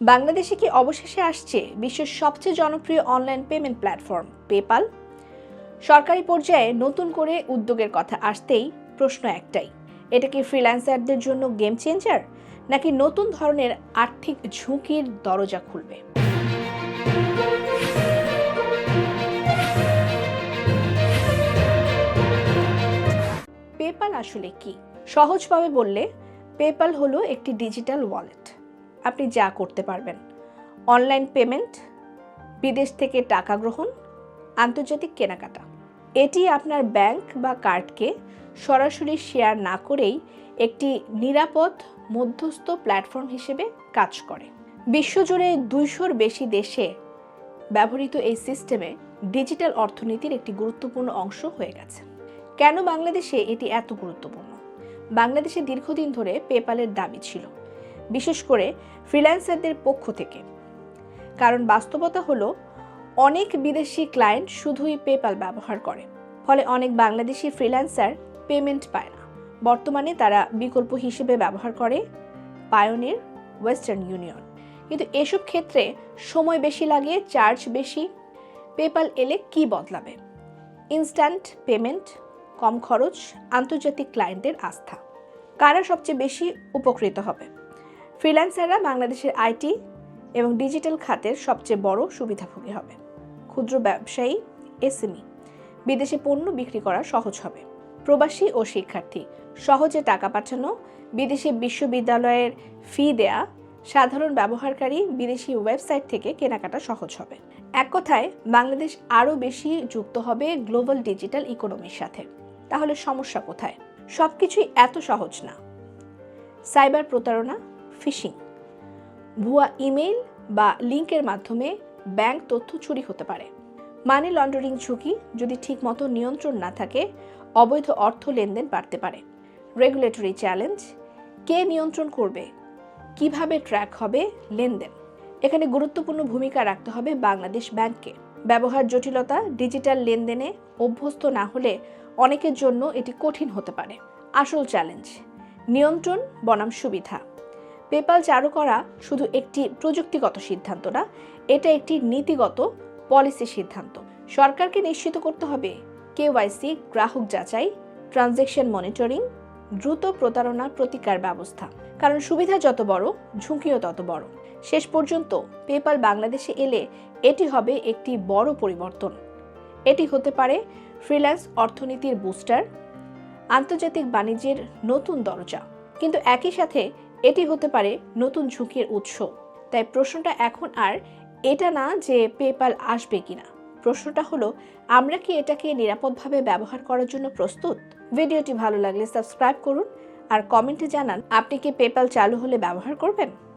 বাংলাদেশে কি অবশেষে আসছে বিশ্বের সবচেয়ে জনপ্রিয় অনলাইন পেমেন্ট প্ল্যাটফর্ম পেপাল? সরকারি পর্যায়ে নতুন করে উদ্যোগের কথা আসতেই প্রশ্ন একটাই, এটা কি ফ্রিল্যান্সারদের জন্য গেম চেঞ্জার, নাকি নতুন ধরনের আর্থিক ঝুঁকির দরজা খুলবে? পেপাল আসলে কি? সহজভাবে বললে পেপাল হলো একটি ডিজিটাল ওয়ালেট। আপনি যা করতে পারবেন: অনলাইন পেমেন্ট, বিদেশ থেকে টাকা গ্রহণ, আন্তর্জাতিক কেনাকাটা। এটি আপনার ব্যাংক বা কার্ডকে সরাসরি শেয়ার না করেই একটি নিরাপদ মধ্যস্থ প্ল্যাটফর্ম হিসেবে কাজ করে। বিশ্বজুড়ে 200-র বেশি দেশে ব্যবহৃত এই সিস্টেমে ডিজিটাল অর্থনীতির একটি গুরুত্বপূর্ণ অংশ হয়ে গেছে। কেন বাংলাদেশে এটি এত গুরুত্বপূর্ণ? বাংলাদেশে দীর্ঘদিন ধরে পেপালের দাবি ছিল, বিশেষ করে ফ্রিল্যান্সারদের পক্ষ থেকে। কারণ বাস্তবতা হলো, অনেক বিদেশি ক্লায়েন্ট শুধুই পেপাল ব্যবহার করে, ফলে অনেক বাংলাদেশি ফ্রিল্যান্সার পেমেন্ট পায় না। বর্তমানে তারা বিকল্প হিসেবে ব্যবহার করে পায়োনির, ওয়েস্টার্ন ইউনিয়ন। কিন্তু এসব ক্ষেত্রে সময় বেশি লাগে, চার্জ বেশি। পেপাল এলে কি বদলাবে? ইনস্ট্যান্ট পেমেন্ট, কম খরচ, আন্তর্জাতিক ক্লায়েন্টের আস্থা। কারা সবচেয়ে বেশি উপকৃত হবে? ফ্রিল্যান্সাররা বাংলাদেশের আইটি এবং ডিজিটাল খাতের সবচেয়ে বড় সুবিধাভোগী হবে। ক্ষুদ্র ব্যবসায়ী, এসএমই, বিদেশে পণ্য বিক্রি করা সহজ হবে। প্রবাসী ও শিক্ষার্থী, সহজে টাকা পাঠানো, বিদেশি বিশ্ববিদ্যালয়ের ফি দেয়া, সাধারণ ব্যবহারকারী বিদেশি ওয়েবসাইট থেকে কেনাকাটা সহজ হবে। এক কথায়, বাংলাদেশ আরও বেশি যুক্ত হবে গ্লোবাল ডিজিটাল ইকোনমির সাথে। তাহলে সমস্যা কোথায়? সবকিছুই এত সহজ না। সাইবার প্রতারণা, ফিশিং, ভুয়া ইমেইল বা লিঙ্কের মাধ্যমে ব্যাংক তথ্য চুরি হতে পারে। মানি লন্ডারিং ঝুঁকি, যদি ঠিকমতো নিয়ন্ত্রণ না থাকে অবৈধ অর্থ লেনদেন বাড়তে পারে। রেগুলেটরি চ্যালেঞ্জ, কে নিয়ন্ত্রণ করবে, কিভাবে ট্র্যাক হবে লেনদেন? এখানে গুরুত্বপূর্ণ ভূমিকা রাখতে হবে বাংলাদেশ ব্যাংককে। ব্যবহার জটিলতা, ডিজিটাল লেনদেনে অভ্যস্ত না হলে অনেকের জন্য এটি কঠিন হতে পারে। আসল চ্যালেঞ্জ, নিয়ন্ত্রণ বনাম সুবিধা। পেপাল চালু করা শুধু একটি প্রযুক্তিগত সিদ্ধান্ত না, এটা একটি নীতিগত পলিসি সিদ্ধান্ত। সরকারকে নিশ্চিত করতে হবে কেওয়াইসি, গ্রাহক যাচাই, ট্রানজ্যাকশন মনিটরিং, দ্রুত প্রতারণা প্রতিকার ব্যবস্থা। কারণ সুবিধা যত বড়, ঝুঁকিও তত বড়। শেষ পর্যন্ত পেপাল বাংলাদেশে এলে এটি হবে একটি বড় পরিবর্তন। এটি হতে পারে ফ্রিল্যান্স অর্থনীতির বুস্টার, আন্তর্জাতিক বাণিজ্যের নতুন দরজা। কিন্তু একই সাথে এটি হতে পারে নতুন ঝুঁকির উৎস। তাই প্রশ্নটা এখন আর এটা না যে পেপাল আসবে কিনা, প্রশ্নটা হলো, আমরা কি এটাকে নিরাপদভাবে ব্যবহার করার জন্য প্রস্তুত? ভিডিওটি ভালো লাগলে সাবস্ক্রাইব করুন আর কমেন্টে জানান, আপনি কি পেপাল চালু হলে ব্যবহার করবেন?